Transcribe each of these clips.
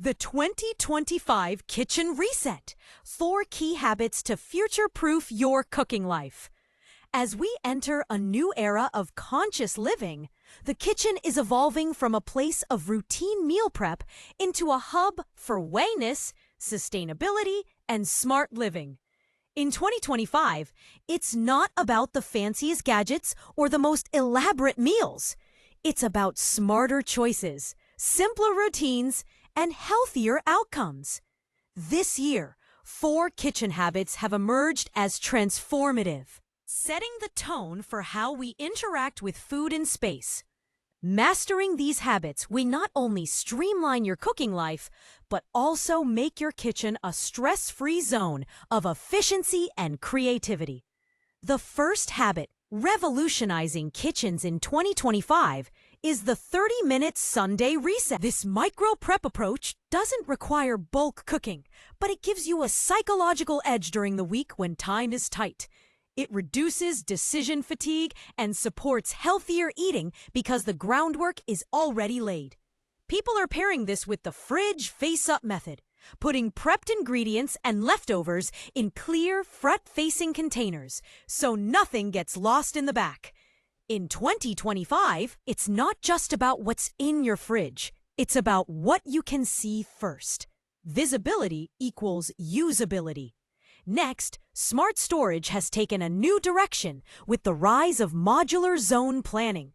The 2025 Kitchen Reset. 4 key habits to future-proof your cooking life. As we enter a new era of conscious living, the kitchen is evolving from a place of routine meal prep into a hub for wellness, sustainability, and smart living. In 2025, it's not about the fanciest gadgets or the most elaborate meals. It's about smarter choices, simpler routines, and healthier outcomes. This year, 4 kitchen habits have emerged as transformative, setting the tone for how we interact with food and space. Mastering these habits will not only streamline your cooking life, but also make your kitchen a stress-free zone of efficiency and creativity. The first habit revolutionizing kitchens in 2025 is the 30-minute Sunday reset. This micro-prep approach doesn't require bulk cooking, but it gives you a psychological edge during the week when time is tight. It reduces decision fatigue and supports healthier eating because the groundwork is already laid. People are pairing this with the fridge face-up method, putting prepped ingredients and leftovers in clear, front-facing containers so nothing gets lost in the back. In 2025, it's not just about what's in your fridge. It's about what you can see first. Visibility equals usability. Next, smart storage has taken a new direction with the rise of modular zone planning.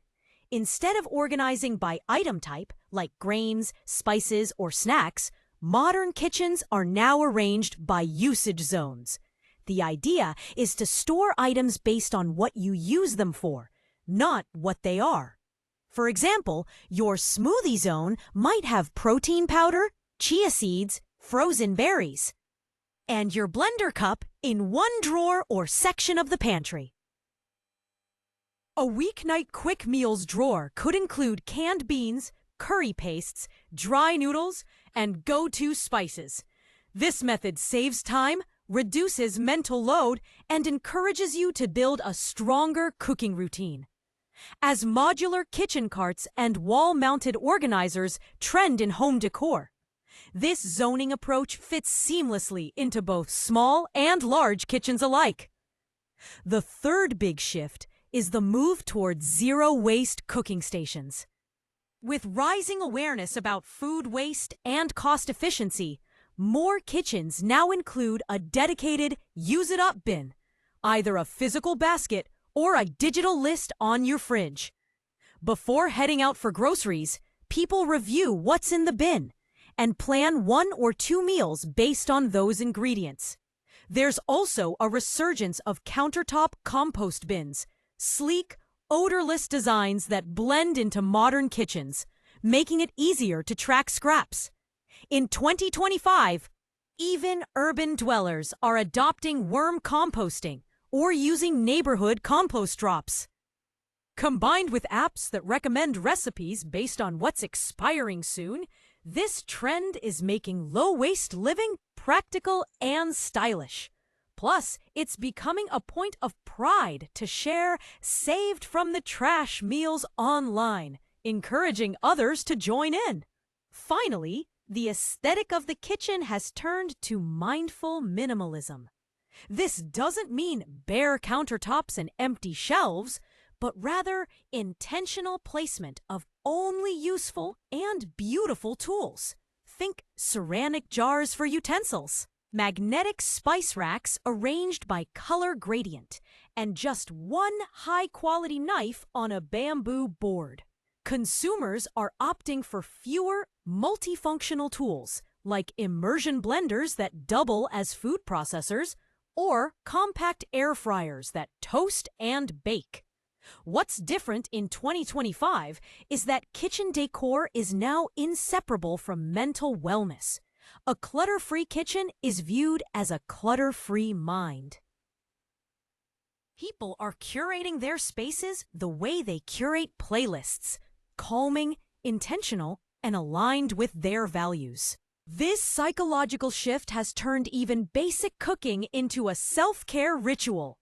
Instead of organizing by item type, like grains, spices, or snacks, modern kitchens are now arranged by usage zones. The idea is to store items based on what you use them for, not what they are. For example, your smoothie zone might have protein powder, chia seeds, frozen berries, and your blender cup in one drawer or section of the pantry. A weeknight quick meals drawer could include canned beans, curry pastes, dry noodles, and go-to spices. This method saves time, reduces mental load, and encourages you to build a stronger cooking routine. As modular kitchen carts and wall-mounted organizers trend in home decor, this zoning approach fits seamlessly into both small and large kitchens alike. The third big shift is the move towards zero-waste cooking stations. With rising awareness about food waste and cost efficiency, more kitchens now include a dedicated use-it-up bin, either a physical basket or a digital list on your fridge. Before heading out for groceries, people review what's in the bin and plan 1 or 2 meals based on those ingredients. There's also a resurgence of countertop compost bins, sleek, odorless designs that blend into modern kitchens, making it easier to track scraps. In 2025, even urban dwellers are adopting worm composting or using neighborhood compost drops. Combined with apps that recommend recipes based on what's expiring soon, this trend is making low-waste living practical and stylish. Plus, it's becoming a point of pride to share saved from the trash meals online, encouraging others to join in. Finally, the aesthetic of the kitchen has turned to mindful minimalism. This doesn't mean bare countertops and empty shelves, but rather intentional placement of only useful and beautiful tools. Think ceramic jars for utensils, magnetic spice racks arranged by color gradient, and just one high-quality knife on a bamboo board. Consumers are opting for fewer multifunctional tools, like immersion blenders that double as food processors, or compact air fryers that toast and bake. What's different in 2025 is that kitchen decor is now inseparable from mental wellness. A clutter-free kitchen is viewed as a clutter-free mind. People are curating their spaces the way they curate playlists, calming, intentional, and aligned with their values. This psychological shift has turned even basic cooking into a self-care ritual,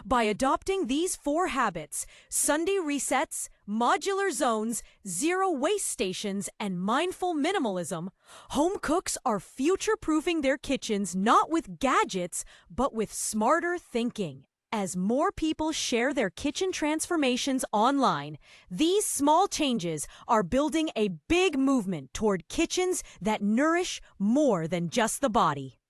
By adopting these 4 habits, Sunday resets, modular zones, zero waste stations, and mindful minimalism, home cooks are future-proofing their kitchens not with gadgets, but with smarter thinking. As more people share their kitchen transformations online, these small changes are building a big movement toward kitchens that nourish more than just the body.